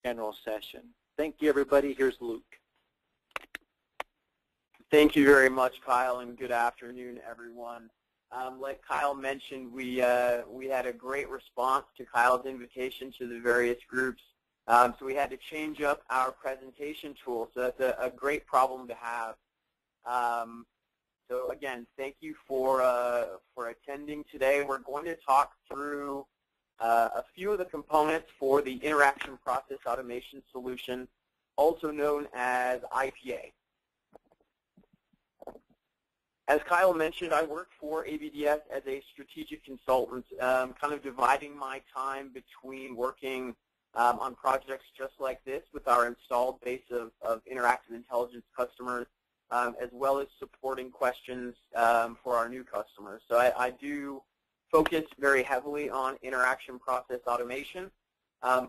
general session. Thank you, everybody. Here's Luke. Thank you very much, Kyle, and good afternoon, everyone. Like Kyle mentioned, we had a great response to Kyle's invitation to the various groups. So we had to change up our presentation tool. So that's a great problem to have. So again, thank you for attending today. We're going to talk through a few of the components for the interaction process automation solution, also known as IPA. As Kyle mentioned, I work for AVDS as a strategic consultant, kind of dividing my time between working on projects just like this with our installed base of interactive intelligence customers, as well as supporting questions for our new customers. So I do focus very heavily on interaction process automation,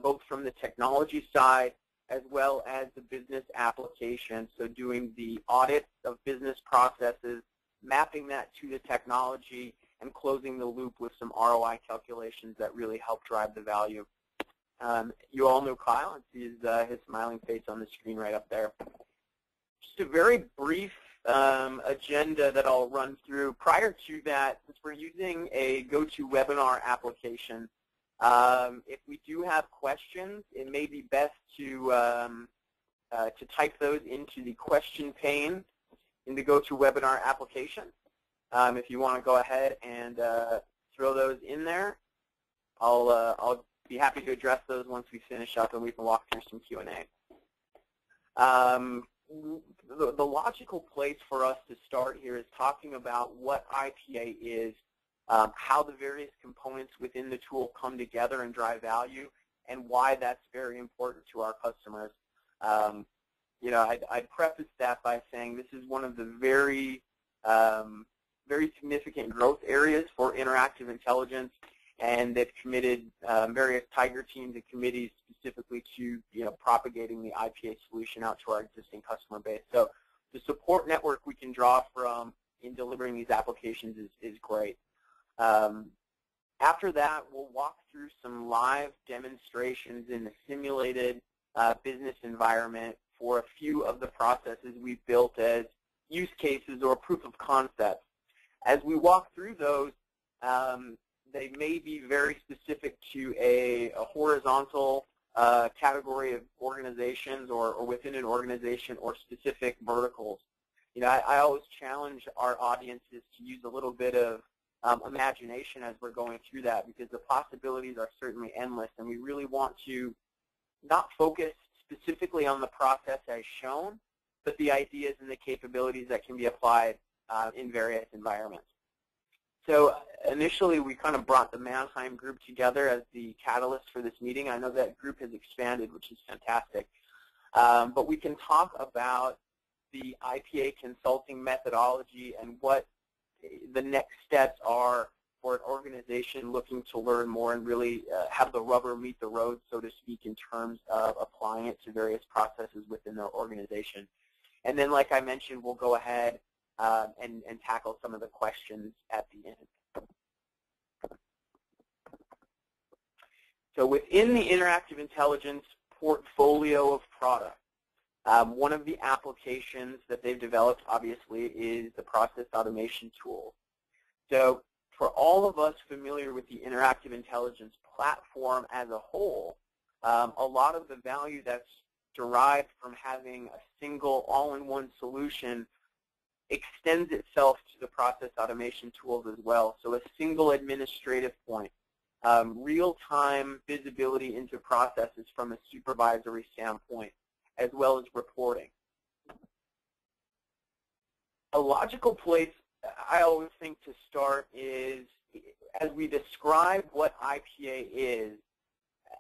both from the technology side as well as the business application. So doing the audit of business processes, mapping that to the technology, and closing the loop with some ROI calculations that really help drive the value. You all know Kyle, and see his smiling face on the screen right up there. Just a very brief agenda that I'll run through. Prior to that, since we're using a GoToWebinar application, if we do have questions, it may be best to type those into the question pane in the GoToWebinar application. If you want to go ahead and throw those in there, I'll be happy to address those once we finish up and we can walk through some Q&A. The logical place for us to start here is talking about what IPA is, how the various components within the tool come together and drive value, and why that's very important to our customers. You know, I'd preface that by saying this is one of the very significant growth areas for interactive intelligence, and they've committed various Tiger teams and committees specifically to propagating the IPA solution out to our existing customer base. So the support network we can draw from in delivering these applications is great. After that, we'll walk through some live demonstrations in the simulated business environment for a few of the processes we've built as use cases or proof of concept. As we walk through those, they may be very specific to a horizontal category of organizations or within an organization or specific verticals. You know, I always challenge our audiences to use a little bit of imagination as we're going through that, because the possibilities are certainly endless, and we really want to not focus specifically on the process as shown, but the ideas and the capabilities that can be applied in various environments. So initially, we kind of brought the Mannheim group together as the catalyst for this meeting. I know that group has expanded, which is fantastic. But we can talk about the IPA consulting methodology and what the next steps are for an organization looking to learn more and really have the rubber meet the road, so to speak, in terms of applying it to various processes within their organization. And then, like I mentioned, we'll go ahead and tackle some of the questions at the end. So within the interactive intelligence portfolio of products, one of the applications that they've developed, obviously, is the process automation tool. So for all of us familiar with the interactive intelligence platform as a whole, a lot of the value that's derived from having a single all-in-one solution extends itself to the process automation tools as well. So a single administrative point, real-time visibility into processes from a supervisory standpoint, as well as reporting. A logical place I always think to start is, as we describe what IPA is,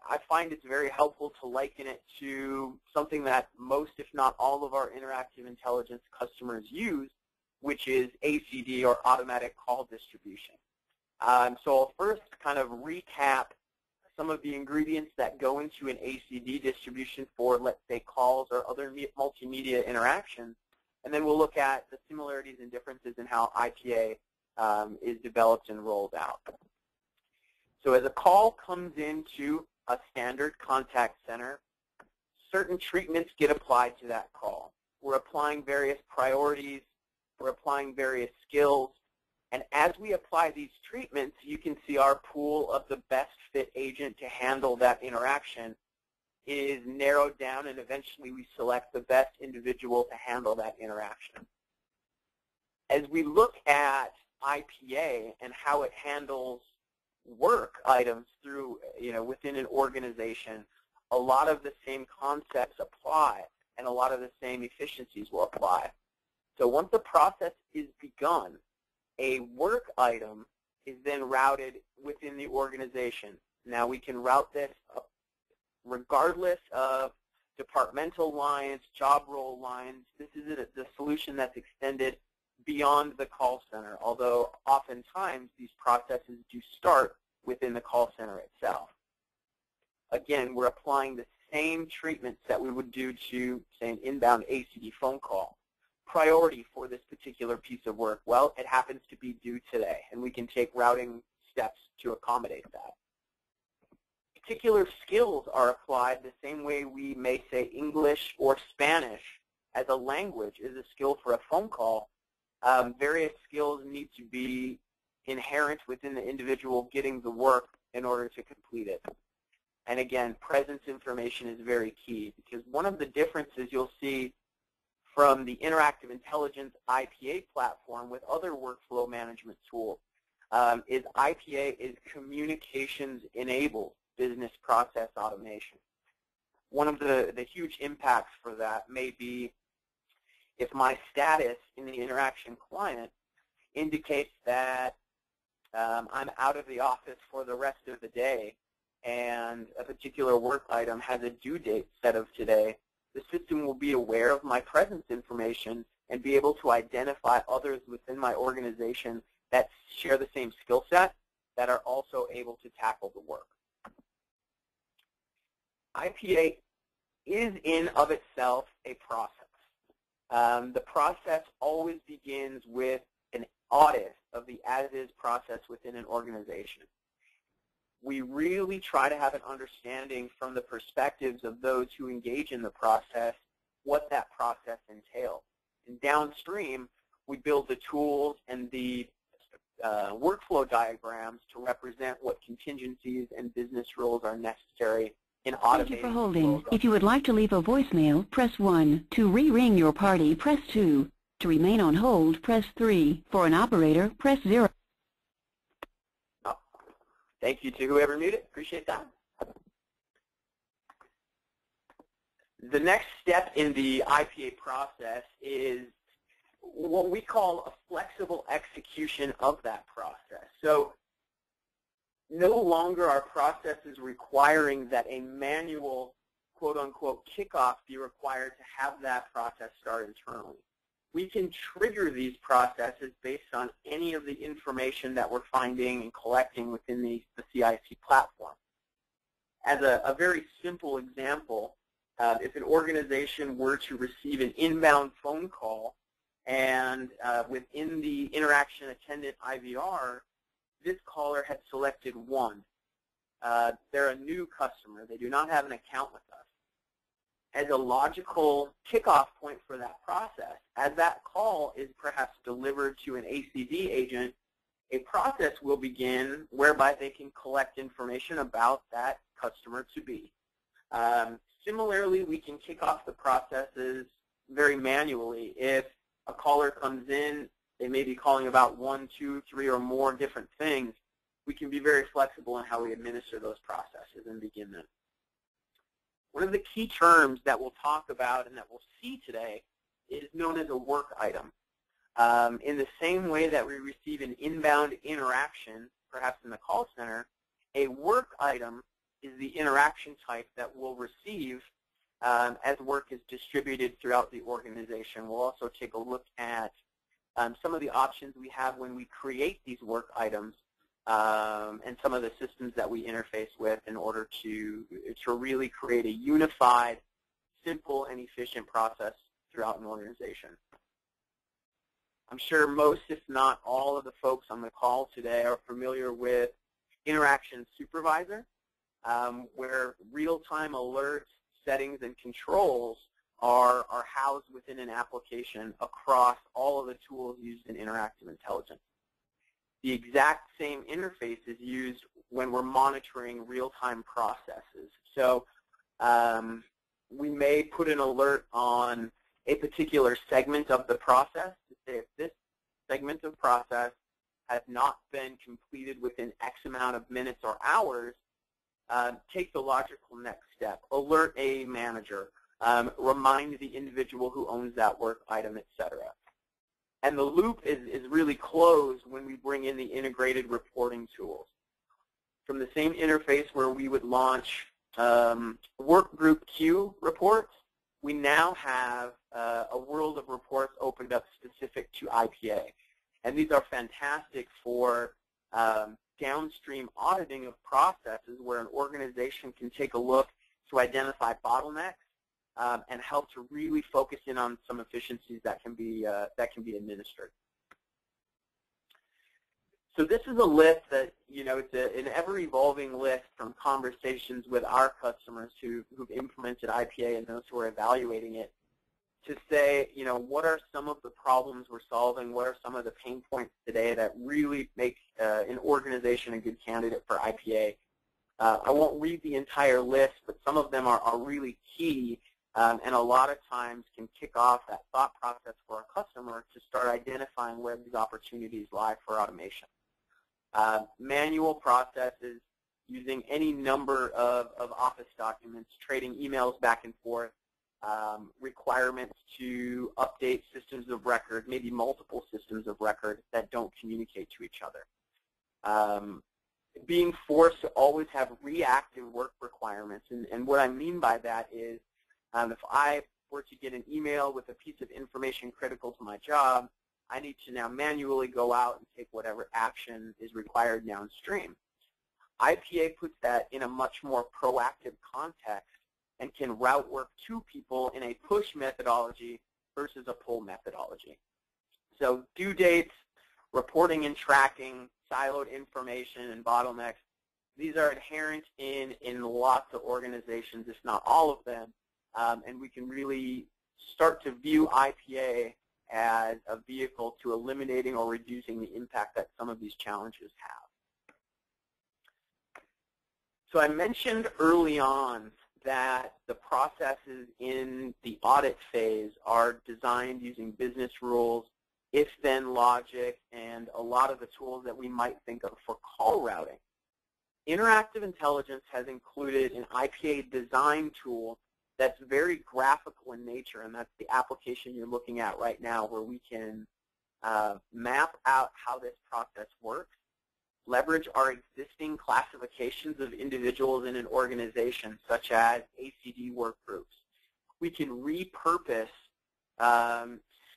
I find it's very helpful to liken it to something that most, if not all, of our interactive intelligence customers use, which is ACD, or automatic call distribution. So I'll first kind of recap some of the ingredients that go into an ACD distribution for, let's say, calls or other multimedia interactions, and then we'll look at the similarities and differences in how IPA is developed and rolled out. So as a call comes into a standard contact center, certain treatments get applied to that call. We're applying various priorities. We're applying various skills. And as we apply these treatments, you can see our pool of the best fit agent to handle that interaction is narrowed down, and eventually we select the best individual to handle that interaction. As we look at IPA and how it handles work items through, within an organization, a lot of the same concepts apply, and a lot of the same efficiencies will apply. So once the process is begun, a work item is then routed within the organization. Now we can route this regardless of departmental lines, job role lines. This is the solution that's extended beyond the call center, although oftentimes these processes do start within the call center itself. Again, we're applying the same treatments that we would do to, say, an inbound ACD phone call. Priority for this particular piece of work, well, it happens to be due today, and we can take routing steps to accommodate that. Particular skills are applied the same way we may say English or Spanish as a language is a skill for a phone call. Various skills need to be inherent within the individual getting the work in order to complete it. And again, presence information is very key, because one of the differences you'll see from the Interactive Intelligence IPA platform with other workflow management tools is IPA is communications-enabled business process automation. One of the huge impacts for that may be if my status in the interaction client indicates that I'm out of the office for the rest of the day and a particular work item has a due date set of today, the system will be aware of my presence information and be able to identify others within my organization that share the same skill set that are also able to tackle the work. IPA is in of itself a process. The process always begins with an audit of the as-is process within an organization. We really try to have an understanding from the perspectives of those who engage in the process what that process entails. And downstream, we build the tools and the workflow diagrams to represent what contingencies and business rules are necessary in automating. Thank you for holding. If you would like to leave a voicemail, press 1. To re-ring your party, press 2. To remain on hold, press 3. For an operator, press 0. Thank you to whoever muted. Appreciate that. The next step in the IPA process is what we call a flexible execution of that process. So no longer are processes requiring that a manual, quote-unquote, kickoff be required to have that process start internally. We can trigger these processes based on any of the information that we're finding and collecting within the CIC platform. As a very simple example, if an organization were to receive an inbound phone call and within the interaction attendant IVR, this caller had selected 1. They're a new customer. They do not have an account with us. As a logical kickoff point for that process, as that call is perhaps delivered to an ACD agent, a process will begin whereby they can collect information about that customer to be. Similarly, we can kick off the processes very manually. If a caller comes in, they may be calling about 1, 2, 3, or more different things. We can be very flexible in how we administer those processes and begin them. One of the key terms that we'll talk about and that we'll see today is known as a work item. In the same way that we receive an inbound interaction, perhaps in the call center, a work item is the interaction type that we'll receive as work is distributed throughout the organization. We'll also take a look at some of the options we have when we create these work items and some of the systems that we interface with in order to really create a unified, simple, and efficient process throughout an organization. I'm sure most, if not all, of the folks on the call today are familiar with Interaction Supervisor, where real-time alerts, settings and controls are housed within an application across all of the tools used in interactive intelligence. The exact same interface is used when we're monitoring real-time processes. So we may put an alert on a particular segment of the process to say if this segment of process has not been completed within X amount of minutes or hours, take the logical next step. Alert a manager. Remind the individual who owns that work item, etc. And the loop is really closed when we bring in the integrated reporting tools. From the same interface where we would launch work group queue reports, we now have a world of reports opened up specific to IPA. And these are fantastic for downstream auditing of processes where an organization can take a look to identify bottlenecks and help to really focus in on some efficiencies that can be administered. So this is a list that, it's an ever-evolving list from conversations with our customers who've implemented IPA and those who are evaluating it to say, what are some of the problems we're solving? What are some of the pain points today that really make an organization a good candidate for IPA? I won't read the entire list, but some of them are really key and a lot of times can kick off that thought process for a customer to start identifying where these opportunities lie for automation. Manual processes, using any number of office documents, trading emails back and forth, requirements to update systems of record, maybe multiple systems of record that don't communicate to each other. Being forced to always have reactive work requirements, and what I mean by that is if I were to get an email with a piece of information critical to my job, I need to now manually go out and take whatever action is required downstream. IPA puts that in a much more proactive context and can route work to people in a push methodology versus a pull methodology. So due dates, reporting and tracking, siloed information, and bottlenecks, these are inherent in lots of organizations, if not all of them, and we can really start to view IPA as a vehicle to eliminating or reducing the impact that some of these challenges have. So I mentioned early on that the processes in the audit phase are designed using business rules, if-then logic, and a lot of the tools that we might think of for call routing. Interactive intelligence has included an IPA design tool that's very graphical in nature, and that's the application you're looking at right now, where we can map out how this process works, leverage our existing classifications of individuals in an organization, such as ACD work groups. We can repurpose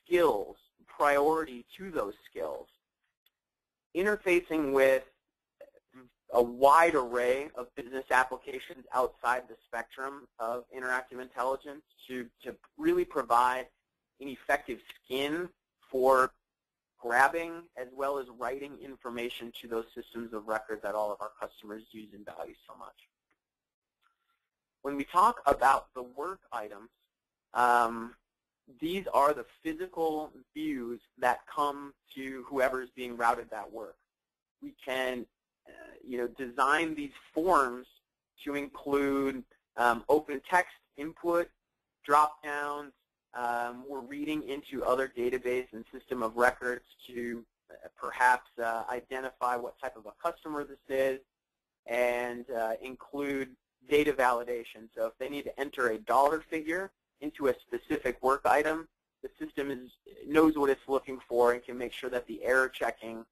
skills, priority to those skills, interfacing with a wide array of business applications outside the spectrum of interactive intelligence to really provide an effective skin for grabbing as well as writing information to those systems of record that all of our customers use and value so much. When we talk about the work items, these are the physical views that come to whoever is being routed that work. We can design these forms to include open text input, drop-downs. We're reading into other database and system of records to perhaps identify what type of a customer this is and include data validation. So if they need to enter a dollar figure into a specific work item, the system knows what it's looking for and can make sure that the error checking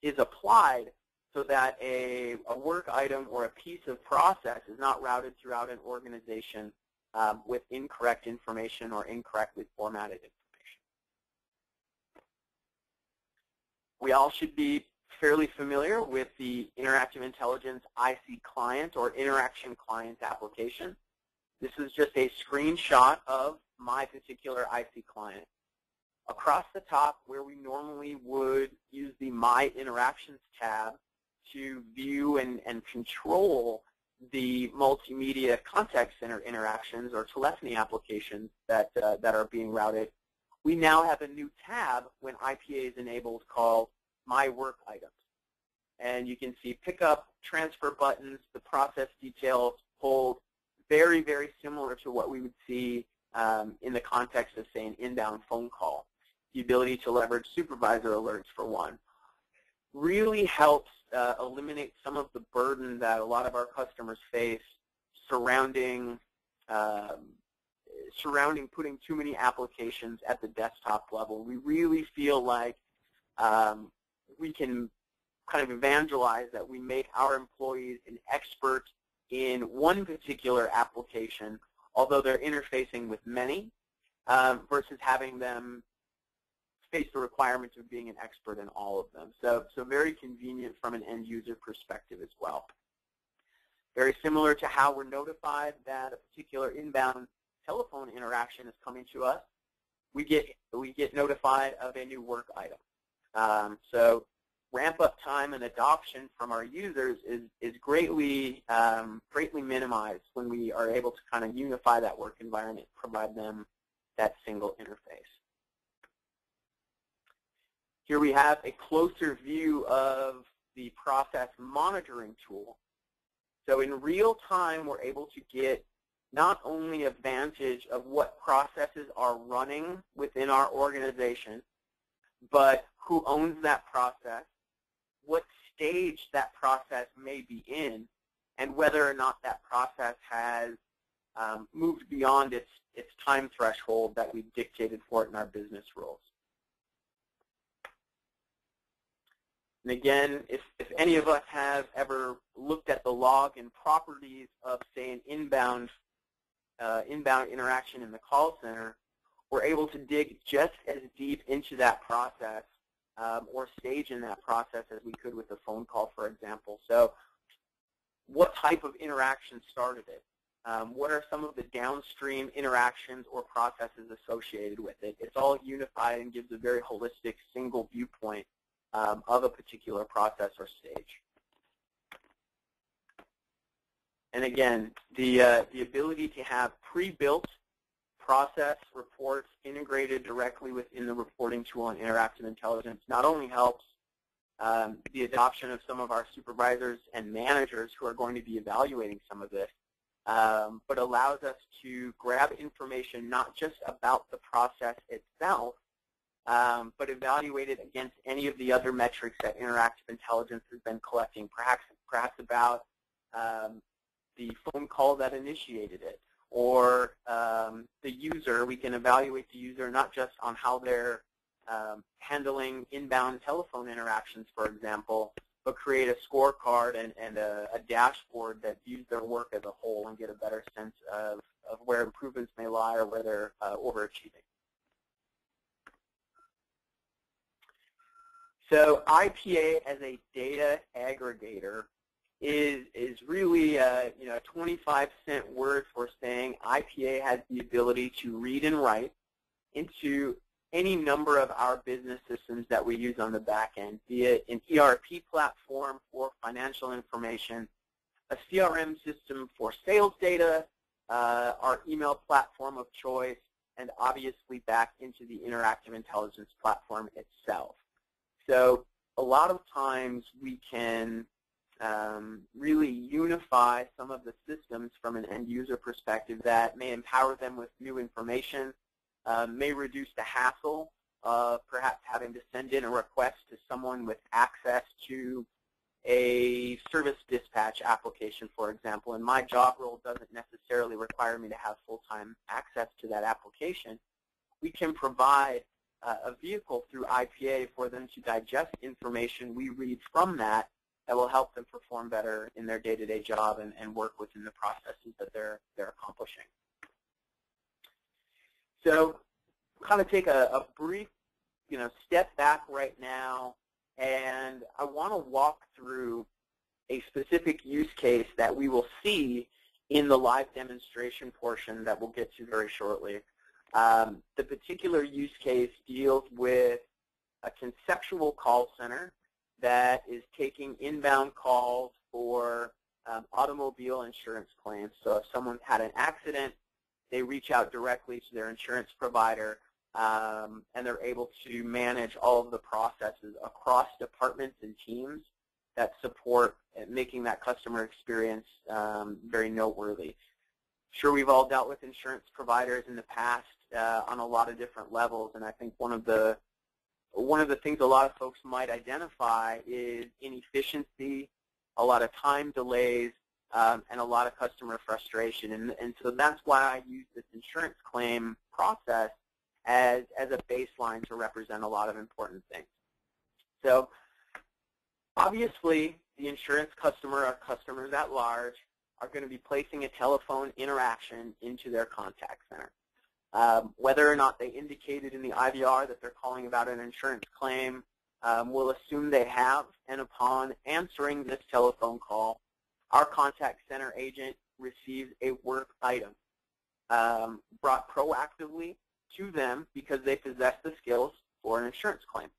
is applied so that a work item or a piece of process is not routed throughout an organization with incorrect information or incorrectly formatted information. We all should be fairly familiar with the Interactive Intelligence IC Client or Interaction Client application. This is just a screenshot of my particular IC client. Across the top, where we normally would use the My Interactions tab to view and control the multimedia contact center interactions or telephony applications that are being routed, we now have a new tab when IPA is enabled called My Work Items. And you can see pickup, transfer buttons, the process details, hold, very, very similar to what we would see in the context of, say, an inbound phone call. The ability to leverage supervisor alerts, for one, really helps eliminate some of the burden that a lot of our customers face surrounding putting too many applications at the desktop level. We really feel like we can kind of evangelize that we make our employees an expert in one particular application, although they're interfacing with many, versus having them face the requirements of being an expert in all of them. So very convenient from an end user perspective as well. Very similar to how we're notified that a particular inbound telephone interaction is coming to us, we get notified of a new work item. So ramp up time and adoption from our users is greatly minimized when we are able to kind of unify that work environment, provide them that single interface. Here we have a closer view of the process monitoring tool. So in real time, we're able to get not only a vantage of what processes are running within our organization, but who owns that process, what stage that process may be in, and whether or not that process has moved beyond its time threshold that we've dictated for it in our business rules. And again, if any of us have ever looked at the log and properties of, say, an inbound interaction in the call center, we're able to dig just as deep into that process or stage in that process as we could with a phone call, for example. So what type of interaction started it? What are some of the downstream interactions or processes associated with it? It's all unified and gives a very holistic single viewpoint of a particular process or stage. And again, the ability to have pre-built process reports integrated directly within the reporting tool on interactive intelligence not only helps the adoption of some of our supervisors and managers who are going to be evaluating some of this, but allows us to grab information not just about the process itself, but evaluate it against any of the other metrics that interactive intelligence has been collecting, perhaps about the phone call that initiated it, or the user. We can evaluate the user not just on how they're handling inbound telephone interactions, for example, but create a scorecard and a dashboard that views their work as a whole and get a better sense of where improvements may lie or where they're overachieving. So IPA as a data aggregator is really a 25-cent word for saying IPA has the ability to read and write into any number of our business systems that we use on the back end, be it an ERP platform for financial information, a CRM system for sales data, our email platform of choice, and obviously back into the interactive intelligence platform itself. So a lot of times we can really unify some of the systems from an end user perspective that may empower them with new information, may reduce the hassle of perhaps having to send in a request to someone with access to a service dispatch application, for example, and my job role doesn't necessarily require me to have full-time access to that application. We can provide a vehicle through IPA for them to digest information we read from that will help them perform better in their day-to-day job and work within the processes that they're accomplishing. So kind of take a brief step back right now, and I want to walk through a specific use case that we will see in the live demonstration portion that we'll get to very shortly. The particular use case deals with a conceptual call center that is taking inbound calls for automobile insurance claims. So if someone had an accident, they reach out directly to their insurance provider, and they're able to manage all of the processes across departments and teams that support making that customer experience very noteworthy. Sure, we've all dealt with insurance providers in the past on a lot of different levels, and I think one of the things a lot of folks might identify is inefficiency, a lot of time delays, and a lot of customer frustration. And so that's why I use this insurance claim process as a baseline to represent a lot of important things. So obviously, the insurance customer, or customers at large, are going to be placing a telephone interaction into their contact center. Whether or not they indicated in the IVR that they're calling about an insurance claim, we'll assume they have, and upon answering this telephone call, our contact center agent receives a work item brought proactively to them because they possess the skills for an insurance claim.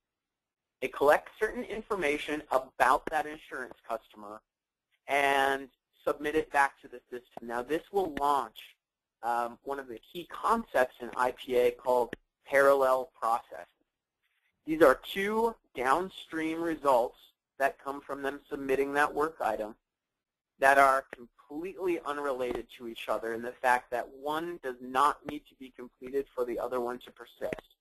It collects certain information about that insurance customer and submit it back to the system. Now, this will launch one of the key concepts in IPA called parallel processing. These are two downstream results that come from them submitting that work item that are completely unrelated to each other in the fact that one does not need to be completed for the other one to persist.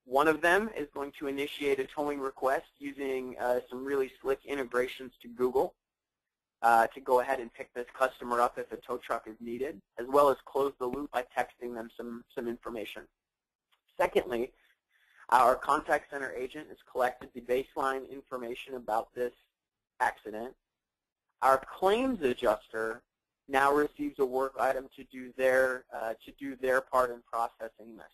One of them is going to initiate a towing request using some really slick integrations to Google to go ahead and pick this customer up if a tow truck is needed, as well as close the loop by texting them some information. Secondly, our contact center agent has collected the baseline information about this accident. Our claims adjuster now receives a work item to do their part in processing this.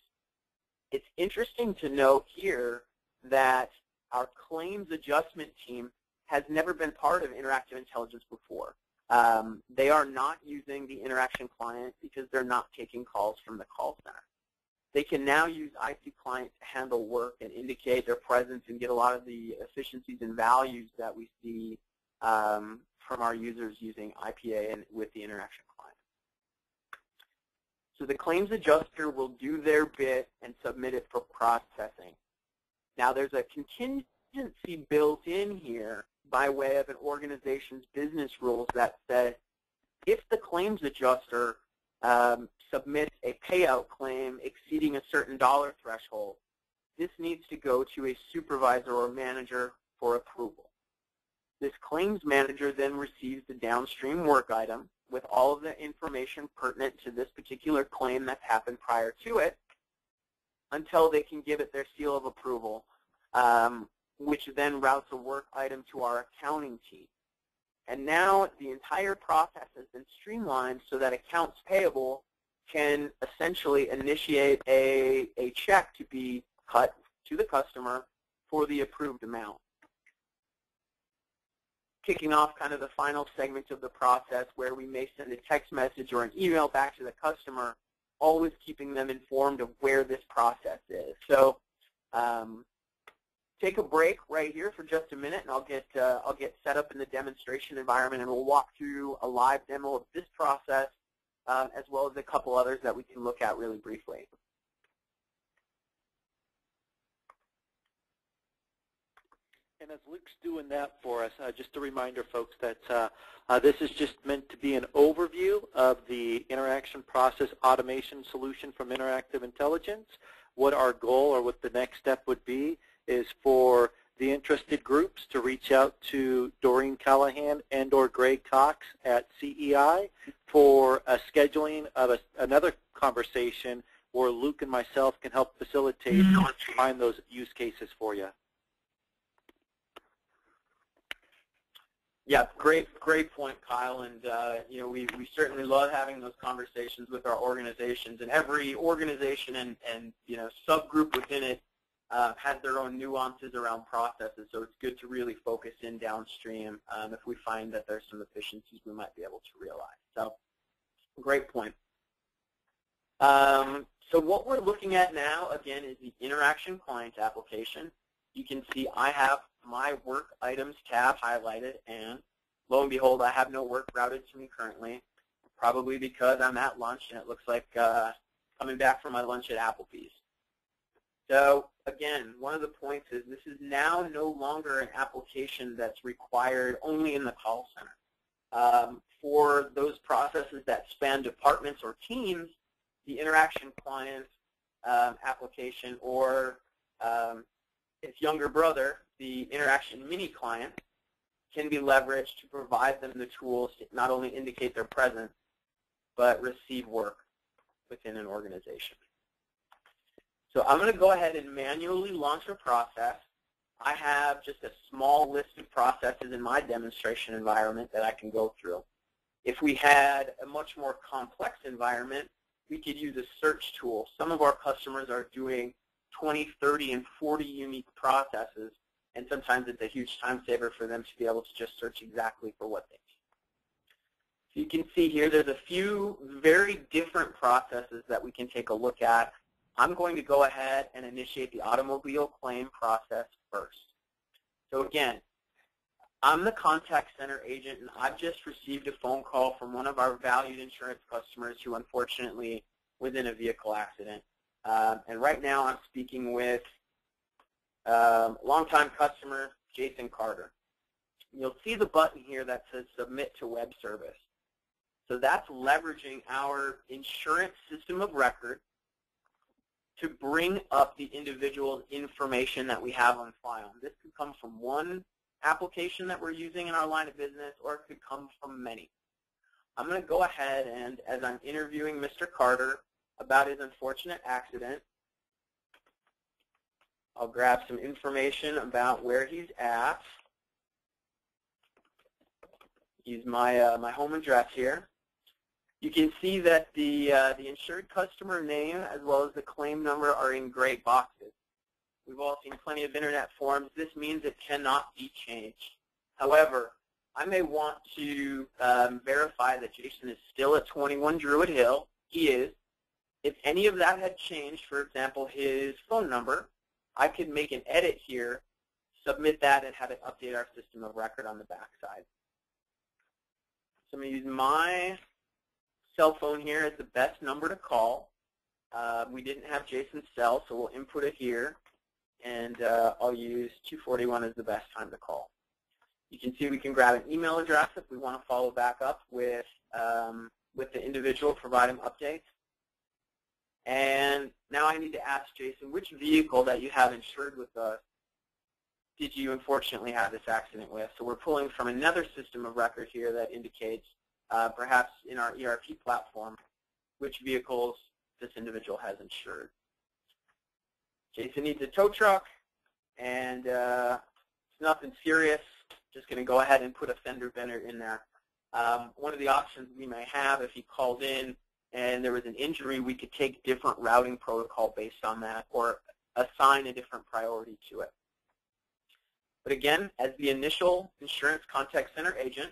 It's interesting to note here that our claims adjustment team has never been part of Interactive Intelligence before. They are not using the interaction client because they're not taking calls from the call center. They can now use IC client to handle work and indicate their presence and get a lot of the efficiencies and values that we see from our users using IPA and with the interaction client. So the claims adjuster will do their bit and submit it for processing. Now there's a contingency built in here by way of an organization's business rules that says if the claims adjuster submits a payout claim exceeding a certain dollar threshold, this needs to go to a supervisor or manager for approval. This claims manager then receives the downstream work item with all of the information pertinent to this particular claim that's happened prior to it until they can give it their seal of approval, which then routes a work item to our accounting team. And now the entire process has been streamlined so that accounts payable can essentially initiate a check to be cut to the customer for the approved amount. Kicking off kind of the final segment of the process where we may send a text message or an email back to the customer, always keeping them informed of where this process is. So take a break right here for just a minute, and I'll get set up in the demonstration environment, and we'll walk through a live demo of this process as well as a couple others that we can look at really briefly. And as Luke's doing that for us, just a reminder, folks, that this is just meant to be an overview of the interaction process automation solution from Interactive Intelligence. What our goal or what the next step would be is for the interested groups to reach out to Doreen Callahan and or Greg Cox at CEI for a scheduling of another conversation where Luke and myself can help facilitate and find those use cases for you. Yeah, great point, Kyle. And you know, we certainly love having those conversations with our organizations. And every organization and you know, subgroup within it has their own nuances around processes. So it's good to really focus in downstream if we find that there's some efficiencies we might be able to realize. So great point. So what we're looking at now, again, is the interaction client application. You can see I have my work items tab highlighted, and Lo and behold, I have no work routed to me currently, probably because I'm at lunch and it looks like coming back from my lunch at Applebee's. So again, one of the points is this is now no longer an application that's required only in the call center. For those processes that span departments or teams, the interaction client application, or its younger brother, the interaction mini client, can be leveraged to provide them the tools to not only indicate their presence, but receive work within an organization. So I'm going to go ahead and manually launch a process. I have just a small list of processes in my demonstration environment that I can go through. If we had a much more complex environment, we could use a search tool. Some of our customers are doing 20, 30, and 40 unique processes, and sometimes it's a huge time saver for them to be able to just search exactly for what they need. So you can see here there's a few very different processes that we can take a look at. I'm going to go ahead and initiate the automobile claim process first. So again, I'm the contact center agent, and I've just received a phone call from one of our valued insurance customers who unfortunately was in a vehicle accident. And right now I'm speaking with longtime customer Jason Carter. You'll see the button here that says Submit to Web Service. So that's leveraging our insurance system of record to bring up the individual's information that we have on file. This could come from one application that we're using in our line of business, or it could come from many. I'm going to go ahead and, as I'm interviewing Mr. Carter about his unfortunate accident, I'll grab some information about where he's at. Use my my home address here. You can see that the insured customer name as well as the claim number are in gray boxes. We've all seen plenty of internet forms. This means it cannot be changed. However, I may want to verify that Jason is still at 21 Druid Hill. He is. If any of that had changed, for example, his phone number, I could make an edit here, submit that, and have it update our system of record on the backside. So I'm going to use my cell phone here as the best number to call. We didn't have Jason's cell, so we'll input it here, and I'll use 241 as the best time to call. You can see we can grab an email address if we want to follow back up with the individual, provide him updates. And now I need to ask Jason, which vehicle that you have insured with us did you unfortunately have this accident with? So we're pulling from another system of record here that indicates, perhaps in our ERP platform, which vehicles this individual has insured. Jason needs a tow truck, and it's nothing serious. Just going to go ahead and put a fender bender in there. One of the options we may have, if he called in and there was an injury, we could take different routing protocol based on that, or assign a different priority to it. But again, as the initial insurance contact center agent,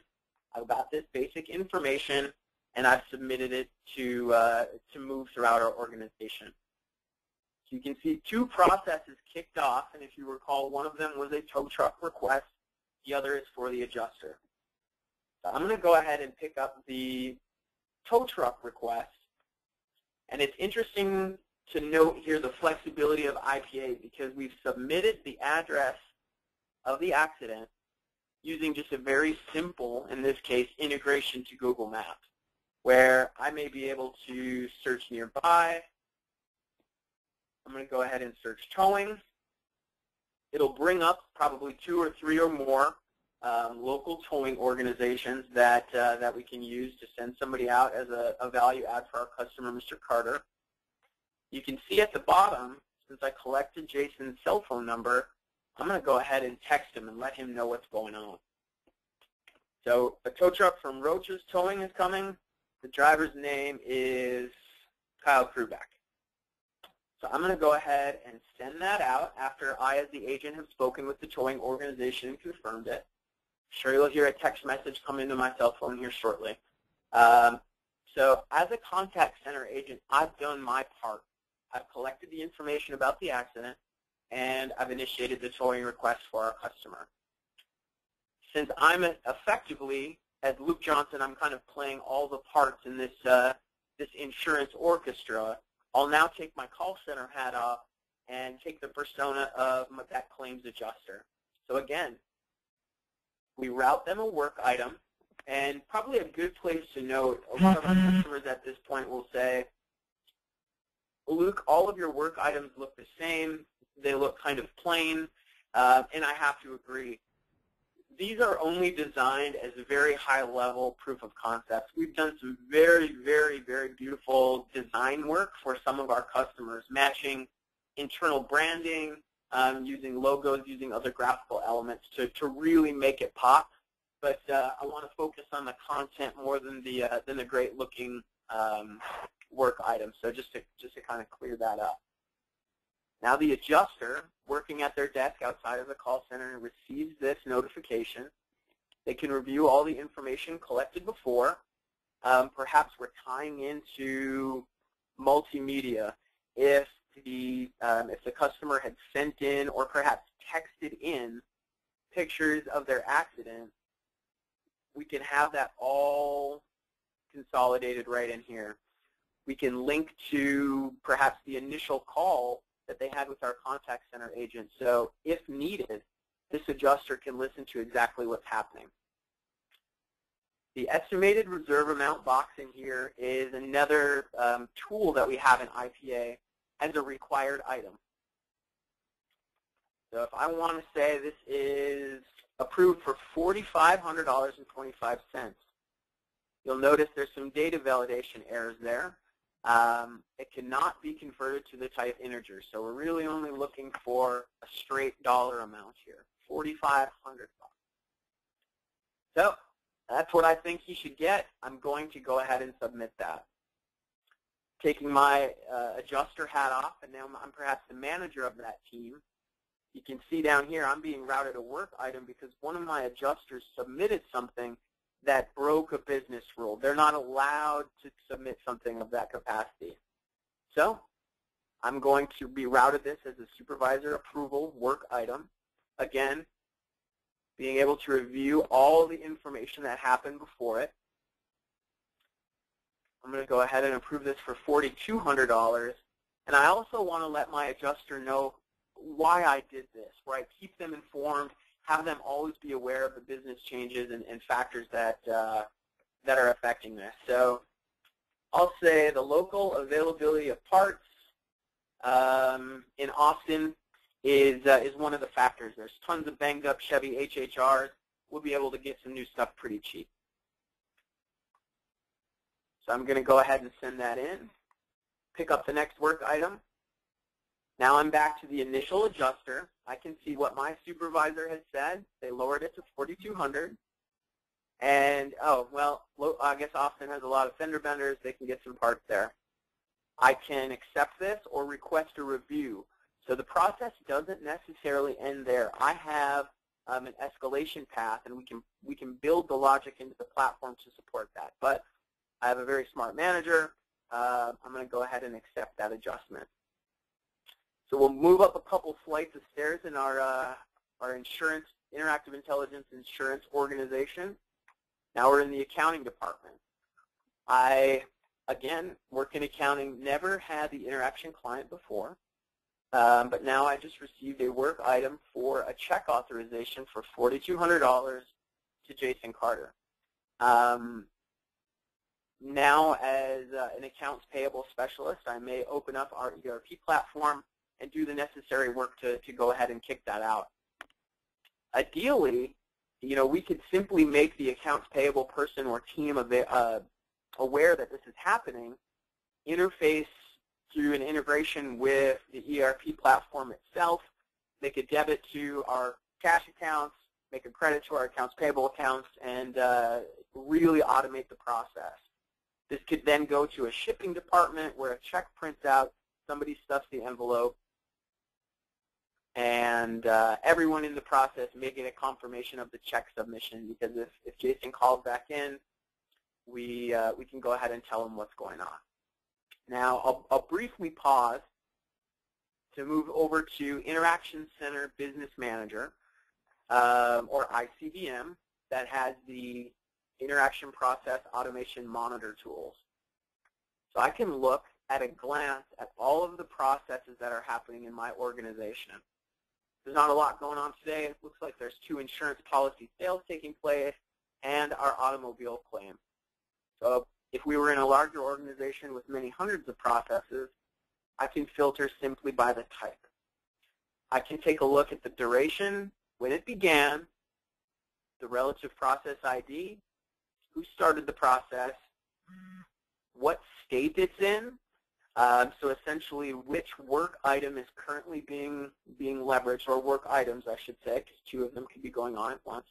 I've got this basic information, and I've submitted it to move throughout our organization. So you can see two processes kicked off, and if you recall, one of them was a tow truck request. The other is for the adjuster. So I'm going to go ahead and pick up the tow truck request. And it's interesting to note here the flexibility of IPA, because we've submitted the address of the accident using just a very simple, in this case, integration to Google Maps, where I may be able to search nearby. I'm going to go ahead and search towing. It'll bring up probably 2 or 3 or more local towing organizations that we can use to send somebody out as a value add for our customer, Mr. Carter. You can see at the bottom, since I collected Jason's cell phone number, I'm going to go ahead and text him and let him know what's going on. So a tow truck from Roach's Towing is coming. The driver's name is Kyle Krubeck. So I'm going to go ahead and send that out after I, as the agent, have spoken with the towing organization and confirmed it. I'm sure you'll hear a text message come into my cell phone here shortly. So as a contact center agent, I've done my part. I've collected the information about the accident, and I've initiated the towing request for our customer. since I'm effectively, as Luke Johnson, I'm kind of playing all the parts in this, this insurance orchestra, I'll now take my call center hat off and take the persona of that claims adjuster. So again, we route them a work item, and probably a good place to note, a lot of our customers at this point will say, Luke, all of your work items look the same. They look kind of plain, and I have to agree. These are only designed as a very high-level proof of concepts. We've done some very, very, very beautiful design work for some of our customers, matching internal branding, using logos, using other graphical elements to really make it pop. But I want to focus on the content more than the great-looking work items. So just to kind of clear that up. Now the adjuster, working at their desk outside of the call center, receives this notification. They can review all the information collected before. Perhaps we're tying into multimedia. If the customer had sent in or perhaps texted in pictures of their accident, we can have that all consolidated right in here. We can link to perhaps the initial call that they had with our contact center agent. So if needed, this adjuster can listen to exactly what's happening. The estimated reserve amount box in here is another tool that we have in IPA as a required item. So if I want to say this is approved for $4,500.25, you'll notice there's some data validation errors there. It cannot be converted to the type integer, so we're really only looking for a straight dollar amount here, $4,500. So that's what I think he should get. I'm going to go ahead and submit that. Taking my adjuster hat off, and now I'm perhaps the manager of that team. You can see down here I'm being routed a work item because one of my adjusters submitted something that broke a business rule. They're not allowed to submit something of that capacity. So I'm going to be routed this as a supervisor approval work item. Again, being able to review all the information that happened before it. I'm going to go ahead and approve this for $4,200. And I also want to let my adjuster know why I did this, where I keep them informed, have them always be aware of the business changes and factors that are affecting this. So I'll say the local availability of parts in Austin is one of the factors. There's tons of banged up Chevy HHRs. We'll be able to get some new stuff pretty cheap. So I'm going to go ahead and send that in, pick up the next work item. Now I'm back to the initial adjuster. I can see what my supervisor has said. They lowered it to $4,200. And, oh, well, I guess Austin has a lot of fender benders. They can get some parts there. I can accept this or request a review. So the process doesn't necessarily end there. I have an escalation path, and we can build the logic into the platform to support that. But I have a very smart manager. I'm going to go ahead and accept that adjustment. So we'll move up a couple flights of stairs in our insurance, interactive intelligence insurance organization. Now we're in the accounting department. I, again, work in accounting, never had the interaction client before, but now I just received a work item for a check authorization for $4,200 to Jason Carter. Now as an accounts payable specialist, I may open up our ERP platform and do the necessary work to go ahead and kick that out. Ideally, we could simply make the accounts payable person or team aware that this is happening, interface through an integration with the ERP platform itself, make a debit to our cash accounts, make a credit to our accounts payable accounts, and really automate the process. This could then go to a shipping department where a check prints out, somebody stuffs the envelope, and everyone in the process may get a confirmation of the check submission, because if Jason calls back in, we can go ahead and tell him what's going on. Now, I'll briefly pause to move over to Interaction Center Business Manager, or ICBM. that has the interaction process automation monitor tools. So I can look at a glance at all of the processes that are happening in my organization. There's not a lot going on today. It looks like there's 2 insurance policy sales taking place and our automobile claim. So if we were in a larger organization with many hundreds of processes, I can filter simply by the type. I can take a look at the duration, when it began, the relative process ID, who started the process, what state it's in, so essentially which work item is currently being leveraged, or work items, I should say, because 2 of them could be going on at once,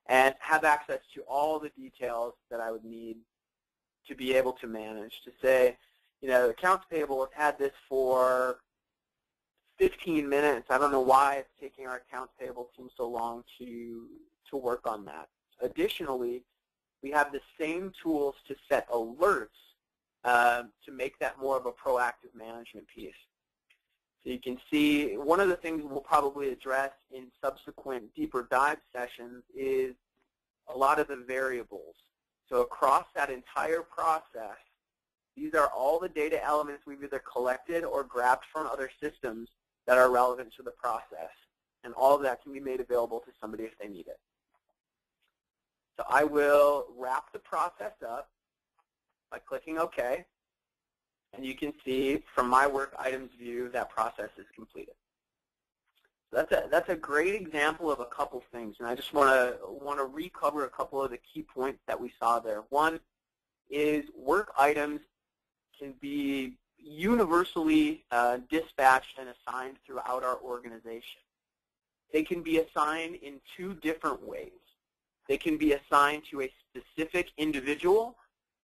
and have access to all the details that I would need to be able to manage. To say, accounts payable has had this for 15 minutes. I don't know why it's taking our accounts payable team so long to work on that. Additionally, we have the same tools to set alerts to make that more of a proactive management piece. So you can see one of the things we'll probably address in subsequent deeper dive sessions is a lot of the variables. So across that entire process, these are all the data elements we've either collected or grabbed from other systems that are relevant to the process. And all of that can be made available to somebody if they need it. So I will wrap the process up by clicking OK. And you can see from my work items view that process is completed. So that's a great example of a couple things. And I just want to recover a couple of the key points that we saw there. One is work items can be universally dispatched and assigned throughout our organization. They can be assigned in 2 different ways. They can be assigned to a specific individual.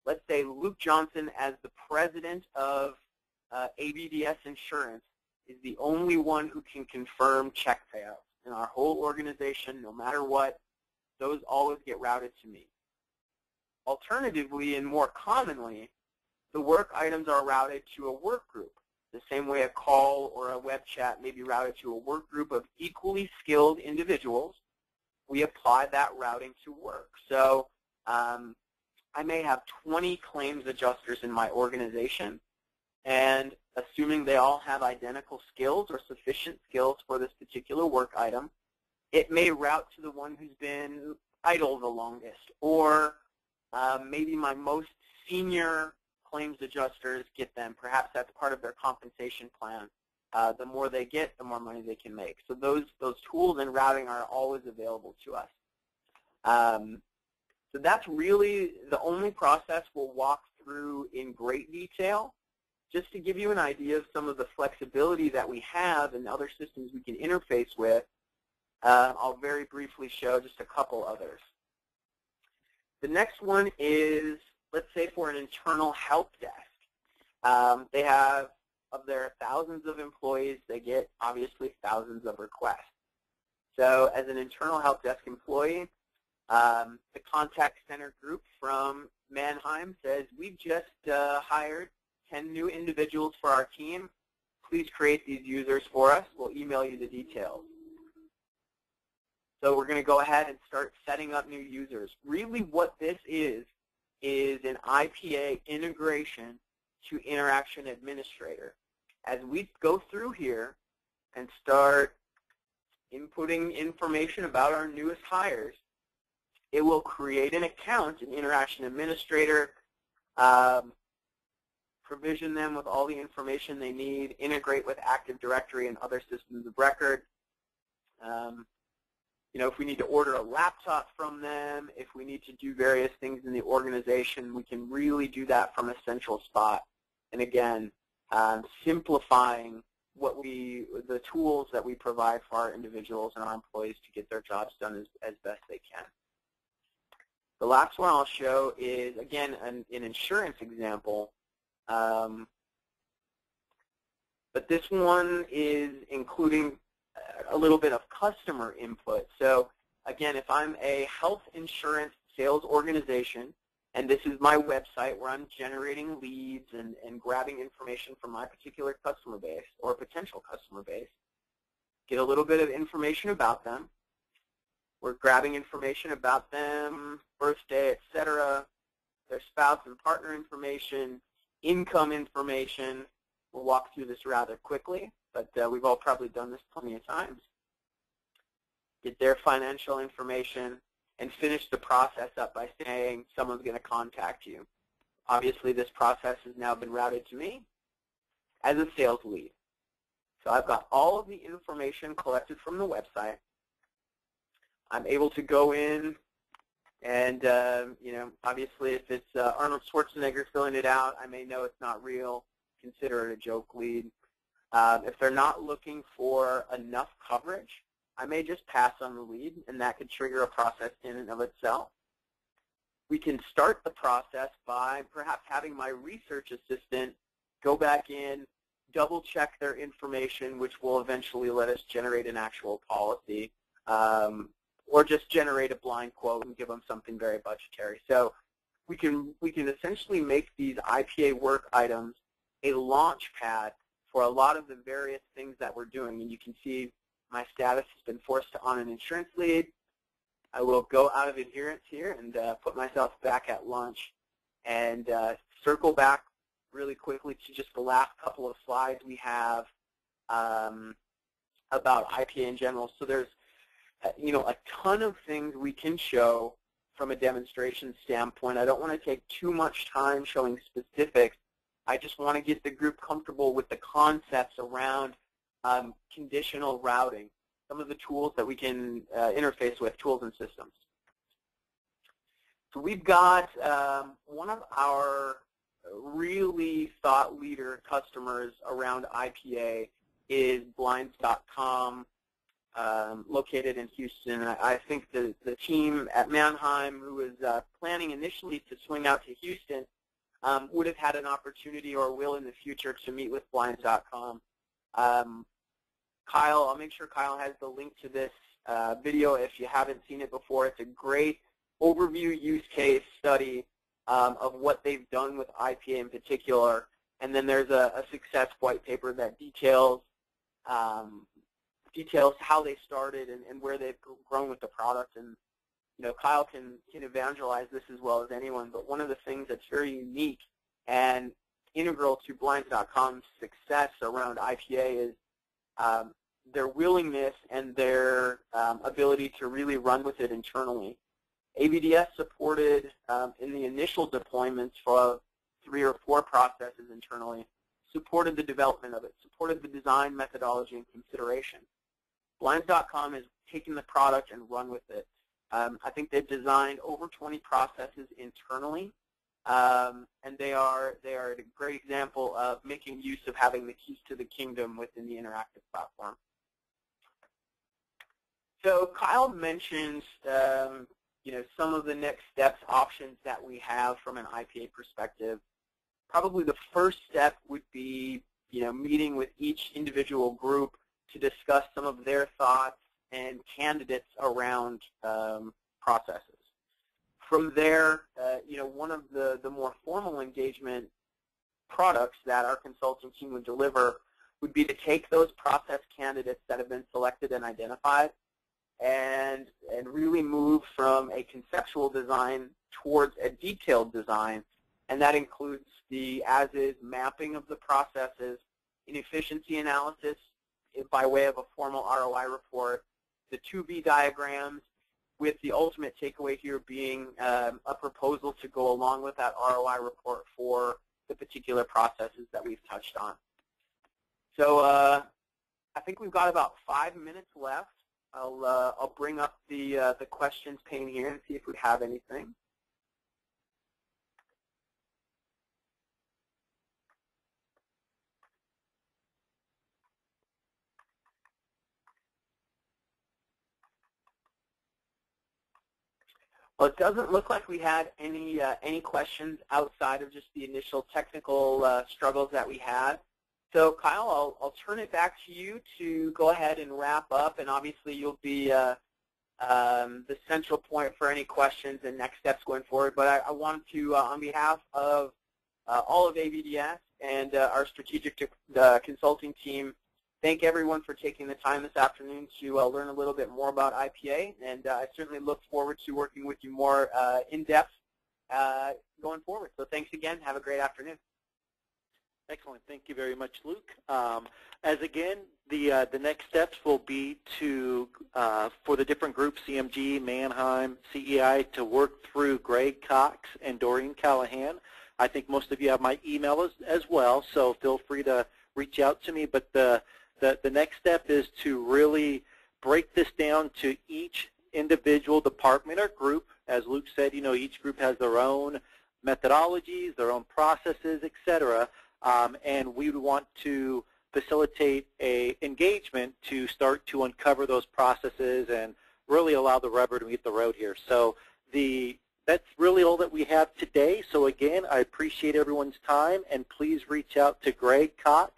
Let's say Luke Johnson, as the president of AVDS Insurance, is the only one who can confirm check payouts. In our whole organization, no matter what, those always get routed to me. Alternatively, and more commonly, the work items are routed to a work group, the same way a call or a web chat may be routed to a work group of equally skilled individuals. We apply that routing to work. So I may have 20 claims adjusters in my organization, and assuming they all have identical skills or sufficient skills for this particular work item, it may route to the one who's been idle the longest, or maybe my most senior claims adjusters get them. Perhaps that's part of their compensation plan. The more they get, the more money they can make. So those tools and routing are always available to us. So that's really the only process we'll walk through in great detail. Just to give you an idea of some of the flexibility that we have and other systems we can interface with, I'll very briefly show just a couple others. The next one is, let's say, for an internal help desk. They have, of their thousands of employees, they get obviously thousands of requests. So as an internal help desk employee, the contact center group from Mannheim says, we've just hired 10 new individuals for our team. Please create these users for us. We'll email you the details. So we're going to go ahead and start setting up new users. Really what this is an IPA integration to Interaction Administrator. As we go through here and start inputting information about our newest hires, it will create an account in Interaction Administrator, provision them with all the information they need, integrate with Active Directory and other systems of record. If we need to order a laptop from them, if we need to do various things in the organization, we can really do that from a central spot. And again, simplifying the tools that we provide for our individuals and our employees to get their jobs done as best they can. The last one I'll show is, again, an insurance example. But this one is including a little bit of customer input. So again, if I'm a health insurance sales organization, and this is my website where I'm generating leads and grabbing information from my particular customer base or potential customer base, get a little bit of information about them, We're grabbing information about them, birthday, etc., their spouse and partner information, income information. We'll walk through this rather quickly, but we've all probably done this plenty of times. Get their financial information and finish the process up by saying someone's going to contact you. Obviously, this process has now been routed to me as a sales lead. So I've got all of the information collected from the website. I'm able to go in and, obviously if it's Arnold Schwarzenegger filling it out, I may know it's not real, consider it a joke lead. If they're not looking for enough coverage, I may just pass on the lead, and that could trigger a process in and of itself. We can start the process by perhaps having my research assistant go back in, double check their information, which will eventually let us generate an actual policy, or just generate a blind quote and give them something very budgetary. So we can essentially make these IPA work items a launch pad for a lot of the various things that we're doing. And you can see my status has been forced on an insurance lead. I will go out of adherence here and put myself back at lunch and circle back really quickly to just the last couple of slides we have about IPA in general. So there's a ton of things we can show from a demonstration standpoint. I don't want to take too much time showing specifics. I just want to get the group comfortable with the concepts around conditional routing, some of the tools that we can interface with, tools and systems. So we've got one of our really thought leader customers around IPA is Blinds.com, located in Houston. I think the team at Mannheim, who was planning initially to swing out to Houston, would have had an opportunity or will in the future to meet with Blinds.com. Kyle, I'll make sure Kyle has the link to this video if you haven't seen it before. It's a great overview use case study of what they've done with IPA in particular. And then there's a success white paper that details how they started and where they've grown with the product. And Kyle can evangelize this as well as anyone, but one of the things that's very unique and integral to Blinds.com's success around IPA is their willingness and their ability to really run with it internally. AVDS supported in the initial deployments for 3 or 4 processes internally, supported the development of it, supported the design methodology and consideration. Blinds.com has taken the product and run with it. I think they've designed over 20 processes internally, and they are a great example of making use of having the keys to the kingdom within the interactive platform. So Kyle mentioned some of the next steps, options that we have from an IPA perspective. Probably the first step would be meeting with each individual group to discuss some of their thoughts and candidates around processes. From there, one of the more formal engagement products that our consulting team would deliver would be to take those process candidates that have been selected and identified and really move from a conceptual design towards a detailed design, and that includes the as-is mapping of the processes, an efficiency analysis by way of a formal ROI report, the 2B diagrams, with the ultimate takeaway here being a proposal to go along with that ROI report for the particular processes that we've touched on. So I think we've got about 5 minutes left. I'll bring up the questions pane here and see if we have anything. Well, it doesn't look like we had any questions outside of just the initial technical struggles that we had. So, Kyle, I'll turn it back to you to go ahead and wrap up, and obviously you'll be the central point for any questions and next steps going forward. But I want to, on behalf of all of AVDS and our strategic consulting team, thank everyone for taking the time this afternoon to learn a little bit more about IPA, and I certainly look forward to working with you more in depth going forward. So thanks again. Have a great afternoon. Excellent. Thank you very much, Luke. As again, the next steps will be to for the different groups, CMG, Mannheim, CEI, to work through Greg Cox and Dorian Callahan. I think most of you have my email as well, so feel free to reach out to me. But the next step is to really break this down to each individual department or group. As Luke said, you know, each group has their own methodologies, their own processes, etc. And we would want to facilitate a engagement to start to uncover those processes and really allow the rubber to meet the road here. So that's really all that we have today. So again, I appreciate everyone's time, and please reach out to Greg Cox,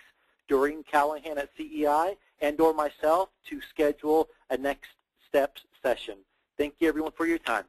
Dorian Callahan at CEI, and or myself to schedule a next steps session. Thank you everyone for your time.